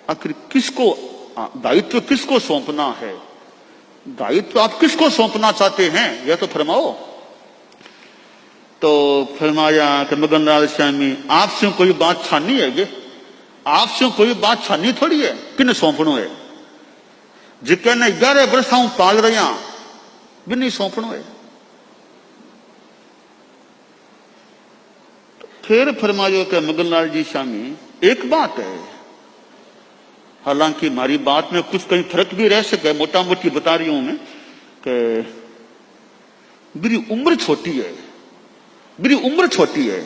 आखिर किसको दायित्व किसको सौंपना है, दायित्व आप किसको सौंपना चाहते हैं यह तो फरमाओ। तो फरमाया कि मगन लाल स्वामी आपसे कोई बात छानी है, ये आपसे कोई बात छानी थोड़ी है, किन सौंपणो है, जिके ने 11 वर्ष पाल रहा भी नहीं सौंपणो है। फिर फरमायो कि मगन लाल जी स्वामी एक बात है, हालांकि हमारी बात में कुछ कहीं फर्क भी रह सके, मोटा मोटी बता रही हूं मैं कि मेरी उम्र छोटी है, मेरी उम्र छोटी है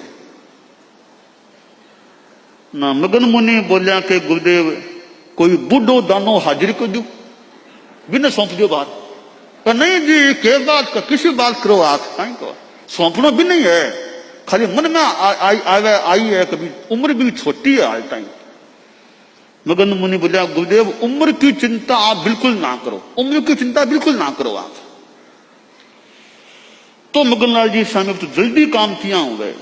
ना। मगन मुनि बोलिया कि गुरुदेव कोई बूढ़ो दानो हाजिर को दू भी न सौंप दो बात। पर नहीं जी के बात का किसी बात करो आप कहीं को सौंपना भी नहीं है, खाली मन में आई है, कभी उम्र भी छोटी है हाल टाइम। मगन मुनि बोलिया गुरुदेव उम्र की चिंता आप बिल्कुल ना करो, उम्र की चिंता बिल्कुल ना करो आप। तो मगन लाल जी स्वामी तो जल्दी काम किया हो गए।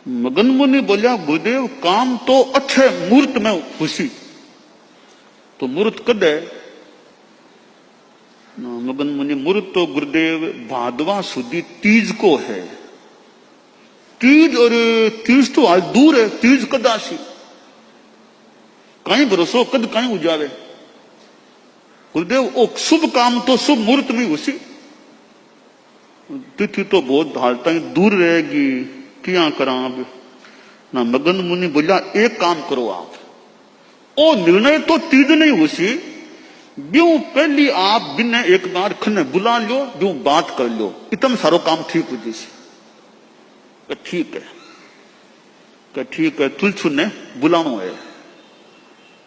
मगन मुनि बोलिया गुरुदेव काम तो अच्छे मुहूर्त में खुशी, तो मुहूर्त कद है? मगन मुनि मुहूर्त तो गुरुदेव भादवा सुधी तीज को है। तीज और तीज तो आज दूर है, तीज कद आसी, कहीं भरोसो कद कहीं उजावे। गुरुदेव वो शुभ काम तो शुभ मुहूर्त में उसी, तिथि तो बहुत हालता दूर रहेगी, क्या करा अब ना। मगन मुनि बोलिया एक काम करो आप, ओ निर्णय तो तीज नहीं उसी, ब्यों पहली आप बिना एक बार खने बुला लो, ब्यों बात कर लो, इतना सारो काम ठीक हो जैसे। ठीक है, ठीक है, तुलछू ने बुलानो है,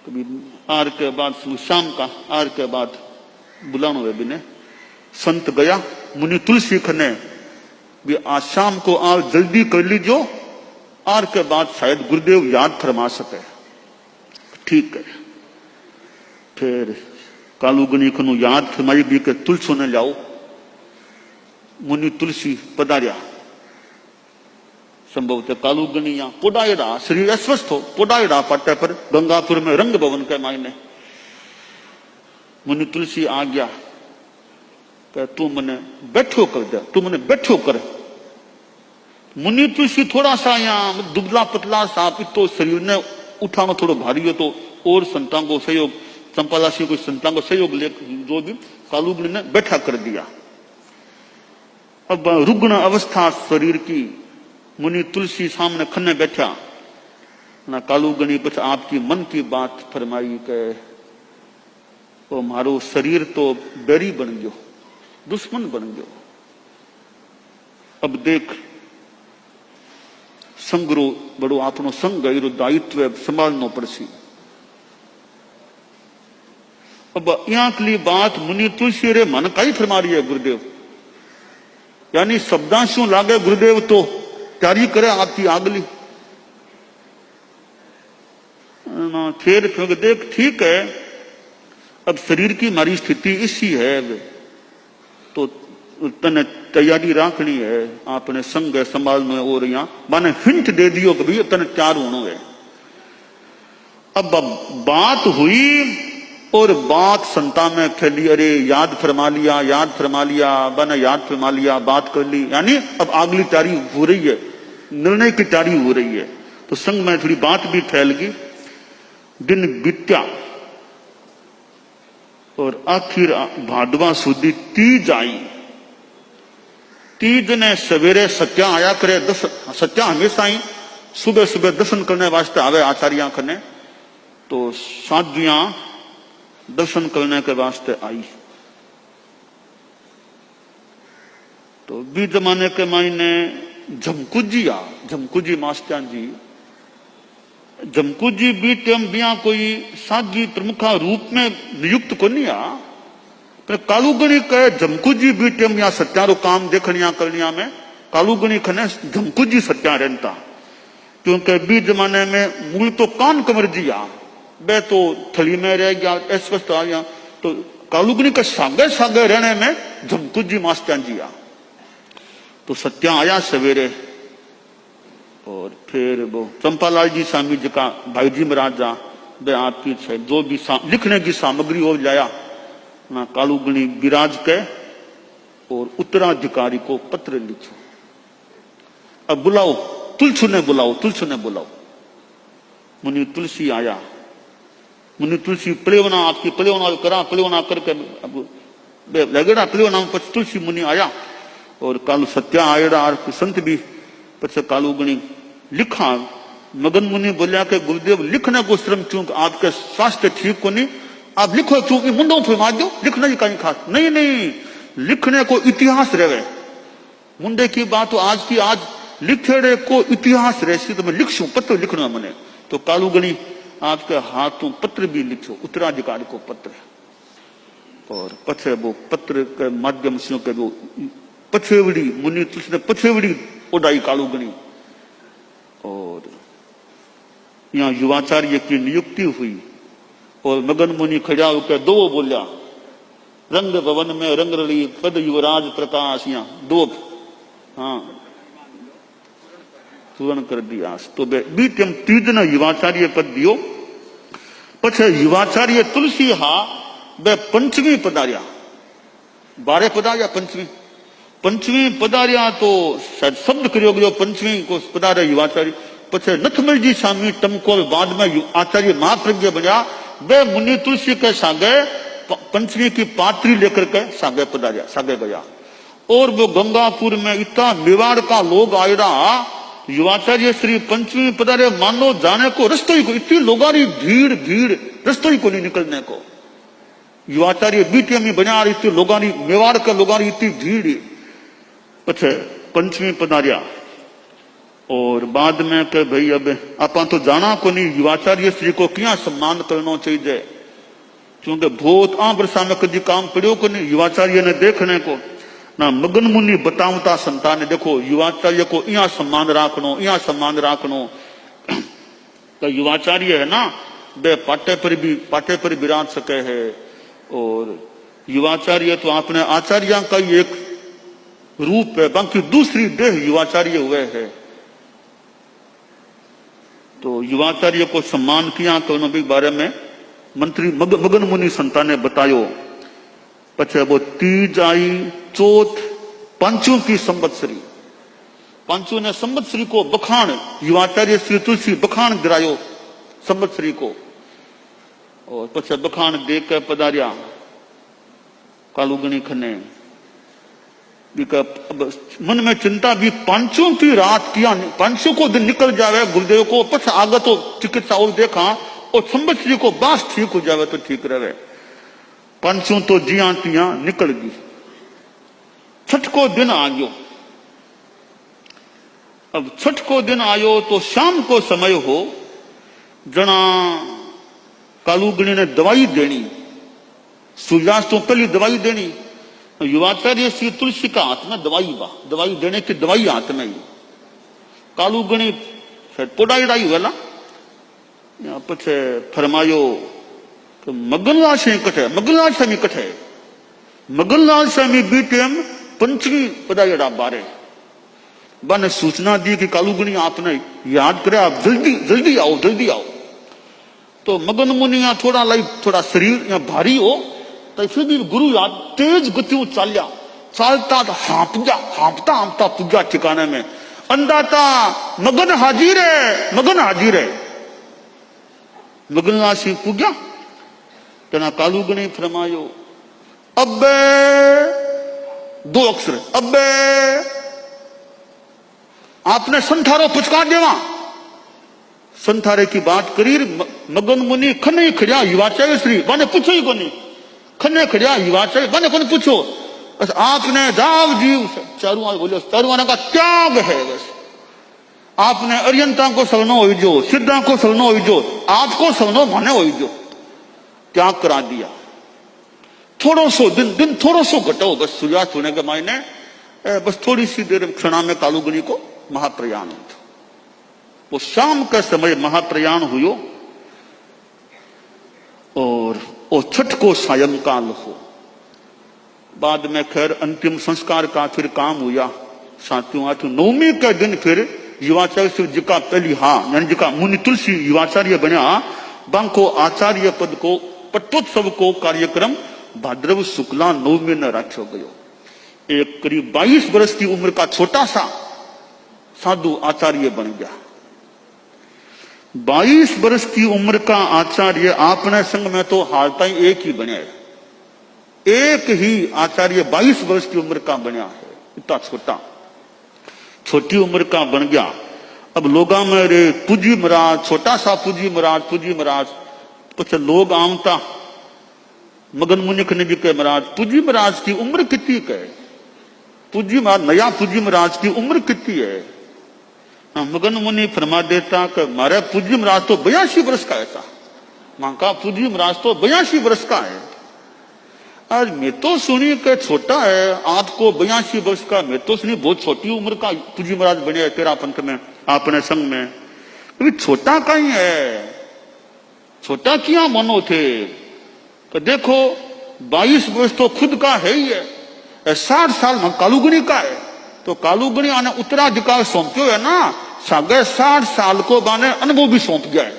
कभी आर के बाद शाम का आर के बाद बुलानो है बिने। संत गया मुनि तुलसी खने भी आज शाम को आप जल्दी कर लीजिए, आर के बाद शायद गुरुदेव याद फरमा सके। ठीक है, फिर कालूगनी खनु याद फरमाई भी के तुलसो ने लाओ। मुनि तुलसी पधारिया, संभवतः कालूगनी या पोडायड़ा, शरीर अस्वस्थ हो, पोडायड़ा पाटे पर गंगापुर में रंग भवन के मायने। मुनि तुलसी आ गया, तू मने बैठो कर दे, तू मने बैठो कर। मुनि तुलसी थोड़ा सा यहाँ दुबला पतला सा, तो शरीर ने उठाना थोड़ा भारी हो, तो और संतान को सहयोग, चंपालासी को संतान को सहयोग ले जो भी कालूगनी ने बैठा कर दिया। अब रुग्ण अवस्था शरीर की, मुनि तुलसी सामने खन्ने बैठा ना। कालूगनी कुछ आपकी मन की बात फरमाई के वो मारो शरीर तो बैरी बन गयो, दुश्मन बन गयो। अब देख संगरो बड़ो आपनो संग एरो दायित्व संभालनो पड़सी। अब यहाँ के लिए बात मुनि तुलसी रे मन का ही फरमा रही है गुरुदेव, यानी शब्दांशों लागे गुरुदेव तो तैयारी करे आपकी आगली। फिर देख ठीक है, अब शरीर की हमारी स्थिति इसी है, तो तने तैयारी रखनी है, आपने संग संभालना है। और यहाँ मैंने हिंट दे दियो कि भाई तने तैयार होना है। अब बात हुई और बात संता में खेली, अरे याद फरमा लिया, याद फरमा लिया, बना याद फरमा लिया, बात कर ली, यानी अब अगली तैयारी हो रही है, निर्णय की तैयारी हो रही है। तो संग में थोड़ी बात भी फैल गई। दिन बीत्या और आखिर भादवा सुधी तीज आई। तीज ने सवेरे सत्या आया करे, सत्या हमेशा ही सुबह सुबह दर्शन करने वास्ते आवे आचार्य खने, तो साध्वियां दर्शन करने के वास्ते आई। तो भी जमाने के मायने झमकुजी मास्टर जी, झमकुजी भी टेम बिया कोई साधी प्रमुखा रूप में नियुक्त को नहीं आ, पर कालूगणी कहे झमकुजी भी टेम या सत्यारो काम देखनिया करनिया में कालूगणी खने झमकुजी सत्या रहता, क्योंकि भी जमाने में मूल तो कान कमर जी आ, बे तो थली में रह गया, अस्वस्थ आ गया, तो कालूगनी के सागे सागे रहने में झमकुजी मास्टर जी आ। तो सत्या आया सवेरे, और फिर वो चंपालाल जी स्वामी जी का भाई जी महाराज जा वे आपकी है जो भी लिखने की सामग्री हो लाया ना कालूगणी विराज के और उत्तराधिकारी को पत्र लिखो। अब बुलाओ तुलसी ने बुलाओ, तुलसी ने बुलाओ। मुनि तुलसी आया, मुनि तुलसी प्लेवना आपकी प्लेवना करा, प्लेवना करके अब लगेड़ा प्लेवना पर तुलसी मुनि आया और कालू सत्या आयड़ा संत भी पर कालूगणी लिखा। मगन मुनि बोलिया के गुरुदेव लिखने को श्रम क्यों, आपके स्वास्थ्य ठीक को नहीं, आप लिखो क्योंकि मुंडों फरमा दो, लिखने की कहीं खास नहीं। नहीं, लिखने को इतिहास रहे, मुंडे की बात तो आज की आज लिखेड़े को इतिहास रहे, तो मैं लिखूं पत्र लिखना मने। तो कालूगणी आपके हाथों पत्र भी लिखो, उत्तराधिकारी को पत्र। और पछे वो पत्र के माध्यम से के वो पछेवड़ी मुनि तुलसी ने पछेवड़ी उड़ाई कालूगणी। और यहाँ युवाचार्य की नियुक्ति हुई और मगन मुनि खड़ा होकर दो बोलिया, रंग भवन में रंग रली पद युवराज प्रकाश। यहाँ दो हाँ पूर्ण कर दिया। तो बीच हम तीजन युवाचार्य पद दियो। पछे युवाचार्य तुलसी हा बे पंचमी पधारिया, 12 पधारिया पंचमी, पंचमी पधारिया तो शायद शब्द करियो गयो पंचमी को पधारे युवाचार्य। पछे नथमल जी स्वामी टमकोल बाद में आचार्य महाप्रज्ञ बना, वे मुनि तुलसी के सागे पंचमी की पात्री लेकर के सागे पधारिया, सागे गया। और वो गंगापुर में इतना मेवाड़ का लोग आए रहा, युवाचार्य श्री पंचमी पधारे मानो जाने को रस्तो ही को, इतनी लोगारी भीड़ भीड़ रस्तो ही को नहीं निकलने को। युवाचार्य बीटीएम में बना रही थी लोगारी, मेवाड़ का लोगारी इतनी भीड़। पछे पंचमी पधारिया और बाद में के भाई अब आप तो जाना को नहीं युवाचार्य श्री को क्या सम्मान करना चाहिए, क्योंकि बहुत आम वर्षा में कभी काम पड़ो को नहीं युवाचार्य ने देखने को ना। मगन मुनि बतावता संतान ने देखो युवाचार्य को यहाँ सम्मान राखनो, यहाँ सम्मान राखनो। तो युवाचार्य है ना वे पाटे पर विराज सके है। और युवाचार्य तो आपने आचार्य का ही एक रूप है, बाकी दूसरी देह युवाचार्य हुए है। तो युवाचार्य को सम्मान किया तो भी बारे में मंत्री मगन मुनि संतान ने बतायो। पछे वो तीज आई, चौथ, पंचों की संवत्सरी, पंचों ने संवत्सरी को बखान, युवाचार्य श्री तुलसी बखान गिरायो संवत्सरी को। और पछे बखान देख के पधारिया कालूगणी खने। मन में चिंता भी पंचों की रात किया, पंचों को दिन निकल जावे गुरुदेव को, पछ आगे तो चिकित्सा और देखा और संवत्सरी को बास ठीक हो जावे तो ठीक रहे। पंचों तो जिया तिया निकल गई। छठ को दिन आ गयो। अब छठ को दिन आयो तो शाम को समय हो, जना कालूगणी ने दवाई देनी, सूर्यास्त तो पहली दवाई देनी। युवाचार्य श्री तुलसी का हाथ में दवाई देने की दवाई हाथ में ही। कालूगणी पोडाईडाई वेला यहाँ पछे फरमायो कि मगनलाल सिंह कठे, मगनलाल स्वामी कठे, मगनलाल स्वामी बीटीएम पंचमी पधारिया बारे। बने सूचना दी कि कालूगणी आपने याद करे, आप जल्दी जल्दी आओ, जल्दी आओ। तो मगन मुनि यहाँ थोड़ा शरीर यहाँ भारी हो तो फिर भी गुरु याद तेज गति चालिया, चालता हाँपता हाँपता पुजा ठिकाने में। अंदाता मगन हाजिर है, मगन हाजिर है। मगनलाल सिंह पुग्या तना कालूगणी फरमायो अब्बे, 2 अक्षर अब्बे। आपने संथारो पुचकार देवा, संथारे की बात करी। मगन मुनि खने खड़िया युवाचार्य श्री बने पूछो ही को नहीं, खने खड़िया युवाचार्य बने को पूछो। बस आपने जाव जीव चारुआ बोलो, चारुआ का त्याग है। बस आपने अरियंता को सवनो हो जो, सिद्धा को सवनो हो जो, आपको सवनो माने हो जो, त्याग करा दिया। थोड़ो सो दिन थोड़ो सो घटो, बस सूर्यास्त होने के मायने बस थोड़ी सी देर क्षणा में कालूगणी को महाप्रयाण हो। वो शाम का समय महाप्रयाण हुयो और वो छठ को सायंकाल हो। बाद में खैर अंतिम संस्कार का फिर काम हुआ। 7वीं 8वीं 9वीं के दिन फिर युवाचार्य जी का पहली हाँ यानी जी का मुनि तुलसी युवाचार्य बना बांको आचार्य पद को पट्टोत्सव को कार्यक्रम भाद्रव शुक्ला नवमी ने रखो गयो। एक करीब 22 वर्ष की उम्र का छोटा सा साधु आचार्य बन गया। 22 वर्ष की उम्र का आचार्य अपने संग में तो हाल तक एक ही बने, एक ही आचार्य 22 वर्ष की उम्र का बना है। इतना छोटा, छोटी उम्र का बन गया। अब लोगा में रे पूजी महाराज, छोटा सा पूजी महाराज कुछ लोग आमता मगन मुनि ने भी कहे महाराज पूजी महाराज की उम्र कितनी है? पूजी महाराज, नया पूजी महाराज की उम्र कितनी है? मगन मुनि फरमा देता कि मारे पूजी महाराज तो 82 वर्ष का है। मां का पूजी महाराज तो 82 वर्ष का है। आज मैं तो सुनी कि छोटा है, आपको 82 वर्ष का, मैं तो सुनी बहुत छोटी उम्र का पूजी महाराज बने तेरा पंथ में अपने संग में। अभी छोटा कहीं है, छोटा क्या मनो थे? तो देखो 22 वर्ष तो खुद का है ही है, 60 साल में कालूगणी का है। तो कालूगणी आने उत्तराधिकार सौंप्यो है ना, सागे 60 साल को बाने अनुभव भी सौंप गया है।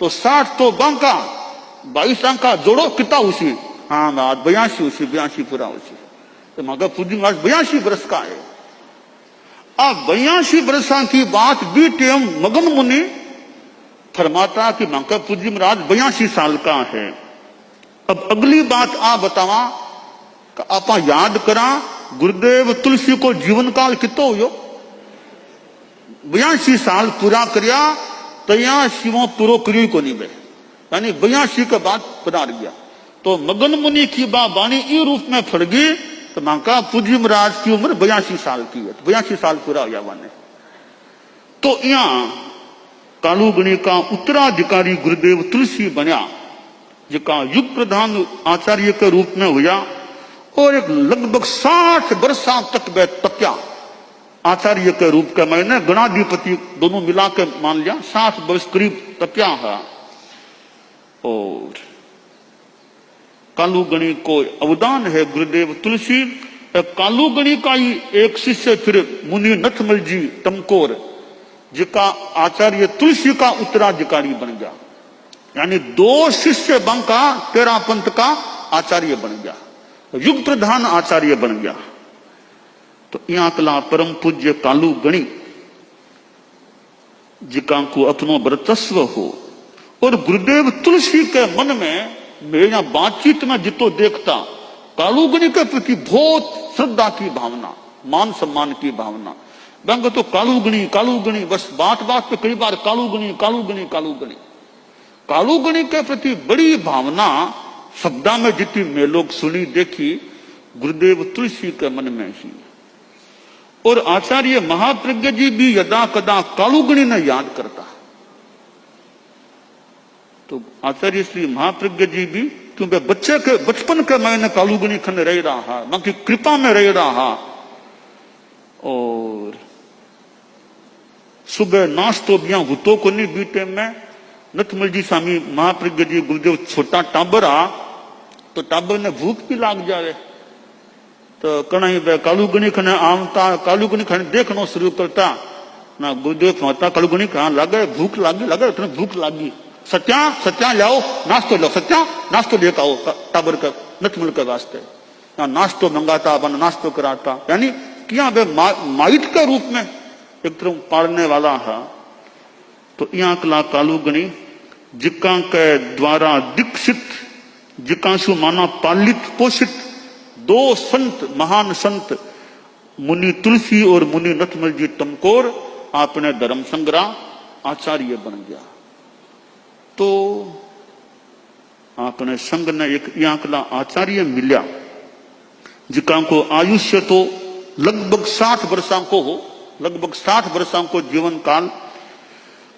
तो 60 तो बांका 22 अंका जोड़ो कितना उसी, हाँ बात 82 पूरा उसी। तो मगर पूजी महाराज 82 वर्ष का है। अब 82 वर्षों की बात बीते मगन मुनि फरमाता कि मगर पूजी महाराज 82 साल का है। अब अगली बात आ बतावा, आप याद करा गुरुदेव तुलसी को जीवन काल कितो हो 82 साल पूरा करिया, तया शिवों पूरो करियो को नहीं बे, यानी 82 के बाद पधार गया। तो मगन मुनि की बाणी ई रूप में फड़ गई। तो मांका पूजी महाराज की उम्र 82 साल की है, 82 साल पूरा हो गया बने। तो यहाँ कालूगणी का उत्तराधिकारी गुरुदेव तुलसी बना, जिका युग प्रधान आचार्य के रूप में हुआ और एक लगभग 60 वर्षों तक वह तपया आचार्य के रूप का। मैंने गणाधिपति दोनों मिला के मान लिया, 60 वर्ष करीब तपया है। और कालूगणी को अवदान है गुरुदेव तुलसी। कालूगणी का ही एक शिष्य फिर मुनि नथमल जी तमकोर, जिका आचार्य तुलसी का उत्तराधिकारी बन गया, यानी 2 शिष्य बंका तेरा पंथ का आचार्य बन गया, युग प्रधान आचार्य बन गया। तो यहाँ कला परम पूज्य कालूगणी जिका को अपनो वर्चस्व हो। और गुरुदेव तुलसी के मन में मेरे यहाँ बातचीत में जितो देखता कालूगणी के प्रति बहुत श्रद्धा की भावना, मान सम्मान की भावना। बंग तो कालूगणी कालूगणी, बस बात बात पे कई बार कालूगणी कालूगणी कालूगणी। कालूगणी के प्रति बड़ी भावना शब्दा में जितनी मैं लोग सुनी देखी गुरुदेव तुलसी के मन में ही। और आचार्य महाप्रज्ञ जी भी यदा कदा कालूगणी ने याद करता। तो आचार्य श्री महाप्रज्ञ जी भी, क्योंकि बच्चे के बचपन के मैंने कालूगणी खन रह रहा, मां की कृपा में रह रहा। और सुबह नाश्तो बिया हुतो को नहीं बीते में नथमल जी स्वामी महाप्रज्ञ जी गुरुदेव छोटा टाबर आ, तो टाबर ने भूख भी लाग जाए। तो कणाई बे कालूगणी खने आमता, कालूगणी खने देखना शुरू करता ना। गुरुदेव कहता कालूगणी कहाँ लगे, भूख लागी लगे, इतने भूख लागी, सत्या सत्या लाओ नाश्तो लो, सत्या नाश्तो लेकर आओ टाबर का नथमल के वास्ते। ना नाश्तो मंगाता, बन नाश्तो कराता, यानी क्या बे माइट के रूप में एक तरह पालने वाला है। तो यहाँ कला कालूगणी जिका के द्वारा दीक्षित, जिका सु माना पालित पोषित 2 संत, महान संत मुनि तुलसी और मुनि नथमल जी तमकोर आपने धर्म संग्रह आचार्य बन गया। तो आपने संघ ने एक यहाँ कला आचार्य मिला, जिका को आयुष्य तो लगभग 60 वर्षों को हो, लगभग 60 वर्षों को जीवन काल।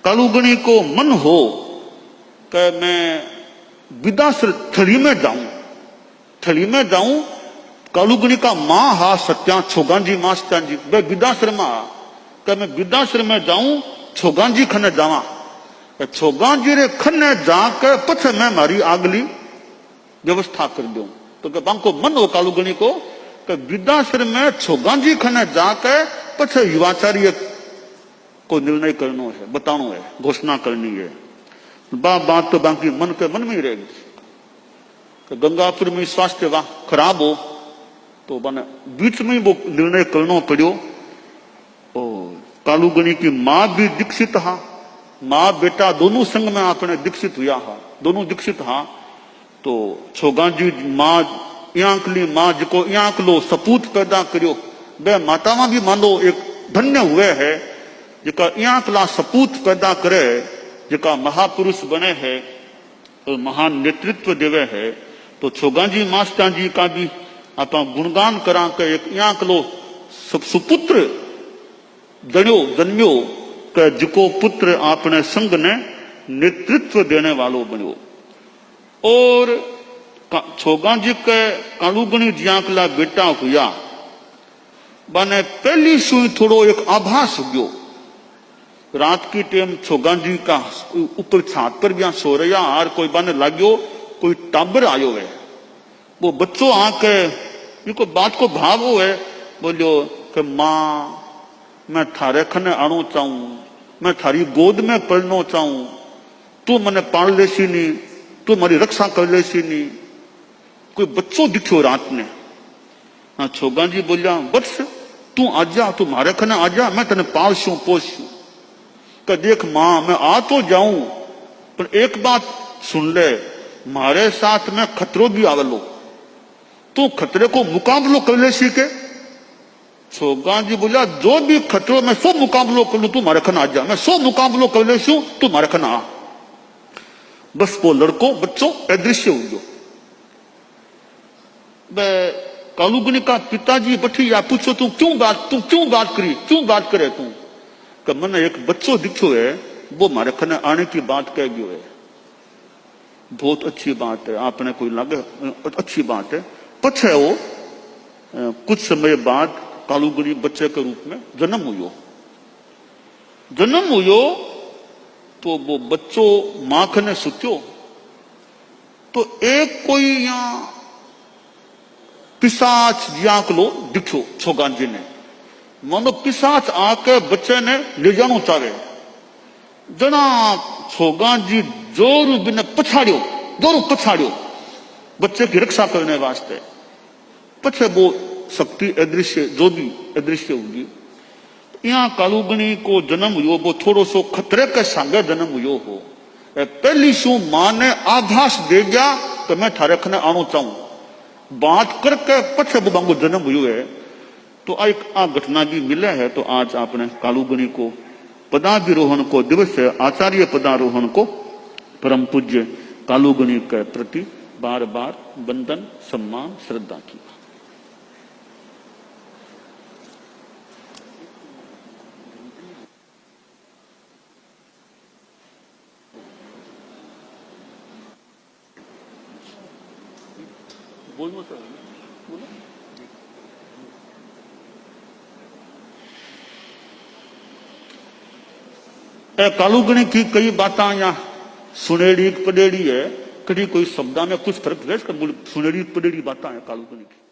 कालूगणी को मन हो कि मैं विदाश्र थली में जाऊं, थली में जाऊं। कालूगणी का मां हा सत्या छोगांजी मां सत्याजी वे विदाश्रम कि मैं विदाश्रम में जाऊं, छोगांजी खने जावा, छोगांजी रे खने जाके पछ मैं मारी आगली व्यवस्था कर दूं। तो कि बांको मन हो कालूगणी को कि विदाश्रम में छोगांजी खने जाके पछ युवाचार्य को निर्णय करना है, बताना है, घोषणा करनी है। बात तो बाकी मन के मन में ही रहेगी कि गंगापुर में स्वास्थ्य वाह खराब हो तो बने बीच में ही वो निर्णय करना पड़ो। और कालूगणी की माँ भी दीक्षित हा, माँ बेटा दोनों संग में आपने दीक्षित हुआ हा, दोनों दीक्षित हा। तो छोगा जी माँ यांकली माँ जिको यांकलो सपूत पैदा करियो बे मातावा भी मानो एक धन्य हुए है जिका यांकला सपूत पैदा करे, जिका महापुरुष बने है और महान नेतृत्व देवे है। तो छोगा जी मास्टर जी का भी आप गुणगान करा के एक यांकलो सुपुत्र जन्म्यो के जिको पुत्र आपने संग ने नेतृत्व देने वालों बनो। और छोगा जी के कालूगणी जियांकला बेटा हुआ बने पहली सुई थोड़ो एक आभास हो। रात की टाइम छोगा जी का ऊपर छात पर भी सो रहा और कोई बने लागो कोई टाबर आयो है। वो बच्चों आके इनको बात को भाव हो है, बोलो कि माँ मैं थारे खने आनो चाहूं, मैं थारी गोद में पलनो चाहूं, तू मने पाल लेसी नहीं, तू मारी रक्षा कर लेसी नहीं। कोई बच्चों दिखो रात ने। हाँ छोगा जी बोलिया बस तू आजा, तू मारे खने आजा, मैं तेने पालशू पोसू। तो देख मां मैं आ तो जाऊं पर एक बात सुन ले, मारे साथ में खतरो भी आवेलो, तू खतरे को मुकाबलो कर ले सीखे। छोगा जी बोला जो भी खतरो मैं सो मुकाबलो कर लू, तू मारे खना आ जा, मैं सो मुकाबलो कर ले शू, तू मारे खना आ। बस वो लड़को बच्चों अदृश्य हो गयो। कालूगनी का पिताजी बैठी या पूछो तू क्यों बात करी, क्यों बात करे तू? कि मैंने एक बच्चों दिखो है वो मारे खने आने की बात कह गयो है। बहुत अच्छी बात है, आपने कोई लगे अच्छी बात है। पछे वो कुछ समय बाद कालूगनी बच्चे के रूप में जन्म हुयो। तो वो बच्चों मां खने सुत्यो तो एक कोई यहां पिशाच जियांकलो दिखो छोगा जी ने। मानो पिशाच आके बच्चे ने ले जानो चाहे। जना छोगा जी जोर बिना पछाड़ियो बच्चे की रक्षा करने वास्ते। पछे वो शक्ति अदृश्य जो भी अदृश्य होगी। यहाँ कालूगणी को जन्म हुयो वो थोड़ो सो खतरे के संगे जन्म हुयो हो। पहली शू मां ने आभास दे गया तो मैं थारे खने आनो चाहूं। बात करके पछे वो बांगो जन्म हुयो है। तो एक आ घटना भी मिले है। तो आज आपने कालूगणी को पदाधिरोहण को दिवस है, आचार्य पदारोहण को परम पूज्य कालूगणी के प्रति बार बार वंदन सम्मान श्रद्धा की। बोलो सर, बोलो। कालूगणी की कई बातें यहाँ सुनेड़ी पडेड़ी है, कभी कोई शब्दा में कुछ फर्क है? सुनेड़ी पडेड़ी बातें है कालूगणी की।